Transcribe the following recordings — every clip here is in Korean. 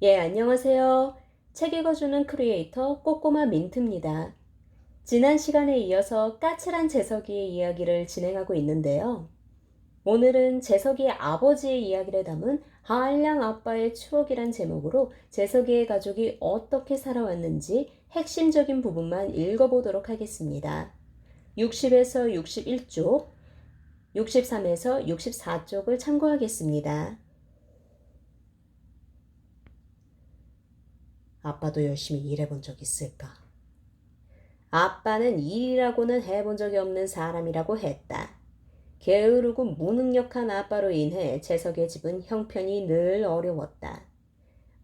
예, 안녕하세요. 책 읽어주는 크리에이터 꼬꼬마 민트입니다. 지난 시간에 이어서 까칠한 재석이의 이야기를 진행하고 있는데요. 오늘은 재석이의 아버지의 이야기를 담은 한량 아빠의 추억이란 제목으로 재석이의 가족이 어떻게 살아왔는지 핵심적인 부분만 읽어보도록 하겠습니다. 60에서 61쪽, 63에서 64쪽을 참고하겠습니다. 아빠도 열심히 일해본 적 있을까? 아빠는 일이라고는 해본 적이 없는 사람이라고 했다. 게으르고 무능력한 아빠로 인해 재석의 집은 형편이 늘 어려웠다.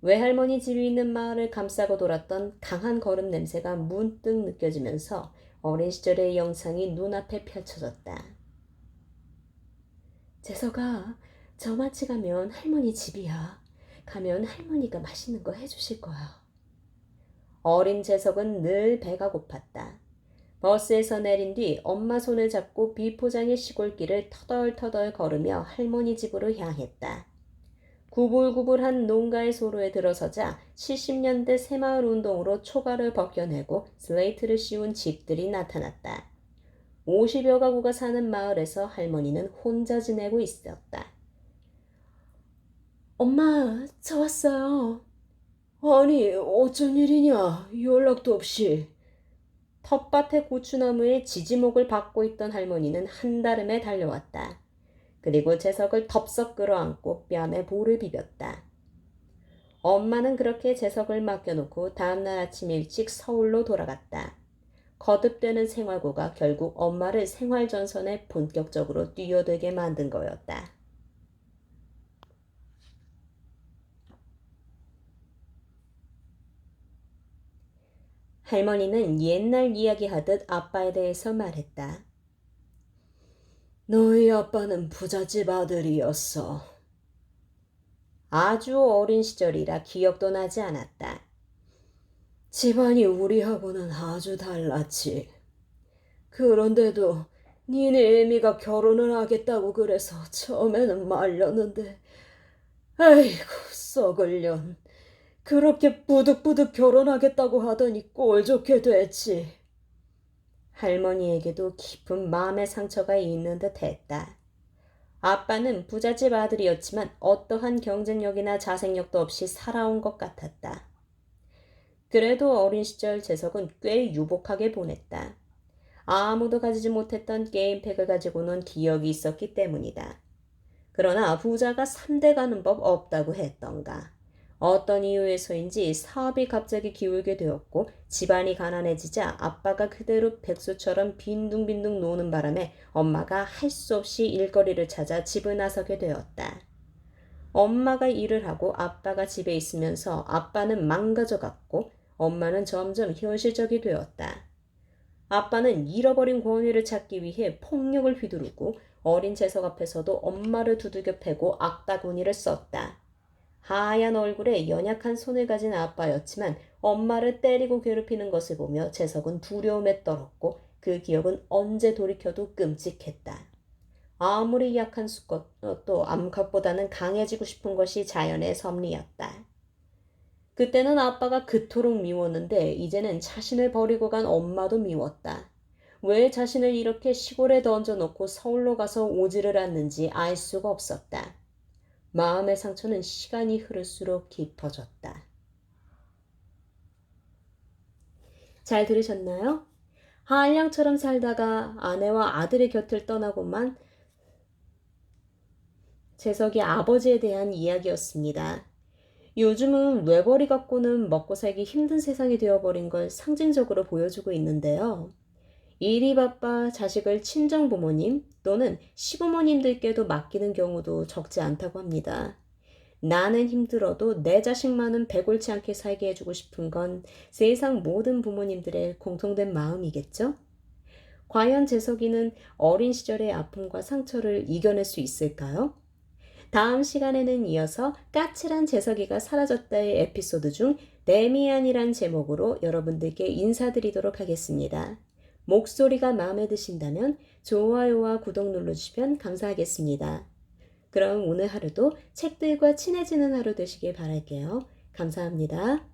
외할머니 집이 있는 마을을 감싸고 돌았던 강한 걸음 냄새가 문득 느껴지면서 어린 시절의 영상이 눈앞에 펼쳐졌다. 재석아, 저 마치 가면 할머니 집이야. 가면 할머니가 맛있는 거 해주실 거야. 어린 재석은 늘 배가 고팠다. 버스에서 내린 뒤 엄마 손을 잡고 비포장의 시골길을 터덜터덜 걸으며 할머니 집으로 향했다. 구불구불한 농가의 소로에 들어서자 70년대 새마을 운동으로 초가를 벗겨내고 슬레이트를 씌운 집들이 나타났다. 50여 가구가 사는 마을에서 할머니는 혼자 지내고 있었다. 엄마, 저 왔어요. 아니, 어쩐 일이냐? 연락도 없이. 텃밭의 고추나무에 지지목을 박고 있던 할머니는 한달음에 달려왔다. 그리고 재석을 덥석 끌어안고 뺨에 볼을 비볐다. 엄마는 그렇게 재석을 맡겨놓고 다음날 아침 일찍 서울로 돌아갔다. 거듭되는 생활고가 결국 엄마를 생활전선에 본격적으로 뛰어들게 만든 거였다. 할머니는 옛날 이야기하듯 아빠에 대해서 말했다. 너희 아빠는 부잣집 아들이었어. 아주 어린 시절이라 기억도 나지 않았다. 집안이 우리하고는 아주 달랐지. 그런데도 니네 애미가 결혼을 하겠다고 그래서 처음에는 말렸는데 아이고 썩을 년. 그렇게 부득부득 결혼하겠다고 하더니 꼴 좋게 됐지. 할머니에게도 깊은 마음의 상처가 있는 듯 했다. 아빠는 부잣집 아들이었지만 어떠한 경쟁력이나 자생력도 없이 살아온 것 같았다. 그래도 어린 시절 재석은 꽤 유복하게 보냈다. 아무도 가지지 못했던 게임팩을 가지고는 기억이 있었기 때문이다. 그러나 부자가 3대 가는 법 없다고 했던가. 어떤 이유에서인지 사업이 갑자기 기울게 되었고 집안이 가난해지자 아빠가 그대로 백수처럼 빈둥빈둥 노는 바람에 엄마가 할 수 없이 일거리를 찾아 집을 나서게 되었다. 엄마가 일을 하고 아빠가 집에 있으면서 아빠는 망가져갔고 엄마는 점점 현실적이 되었다. 아빠는 잃어버린 권위를 찾기 위해 폭력을 휘두르고 어린 재석 앞에서도 엄마를 두들겨 패고 악다구니를 썼다. 하얀 얼굴에 연약한 손을 가진 아빠였지만 엄마를 때리고 괴롭히는 것을 보며 재석은 두려움에 떨었고 그 기억은 언제 돌이켜도 끔찍했다. 아무리 약한 수컷도 암컷보다는 강해지고 싶은 것이 자연의 섭리였다. 그때는 아빠가 그토록 미웠는데 이제는 자신을 버리고 간 엄마도 미웠다. 왜 자신을 이렇게 시골에 던져놓고 서울로 가서 오지를 않는지 알 수가 없었다. 마음의 상처는 시간이 흐를수록 깊어졌다. 잘 들으셨나요? 한량처럼 살다가 아내와 아들의 곁을 떠나고만 재석이 아버지에 대한 이야기였습니다. 요즘은 외벌이 갖고는 먹고 살기 힘든 세상이 되어버린 걸 상징적으로 보여주고 있는데요. 일이 바빠 자식을 친정부모님 또는 시부모님들께도 맡기는 경우도 적지 않다고 합니다. 나는 힘들어도 내 자식만은 배골치 않게 살게 해주고 싶은 건 세상 모든 부모님들의 공통된 마음이겠죠? 과연 재석이는 어린 시절의 아픔과 상처를 이겨낼 수 있을까요? 다음 시간에는 이어서 까칠한 재석이가 사라졌다의 에피소드 중 데미안이란 제목으로 여러분들께 인사드리도록 하겠습니다. 목소리가 마음에 드신다면 좋아요와 구독 눌러주시면 감사하겠습니다. 그럼 오늘 하루도 책들과 친해지는 하루 되시길 바랄게요. 감사합니다.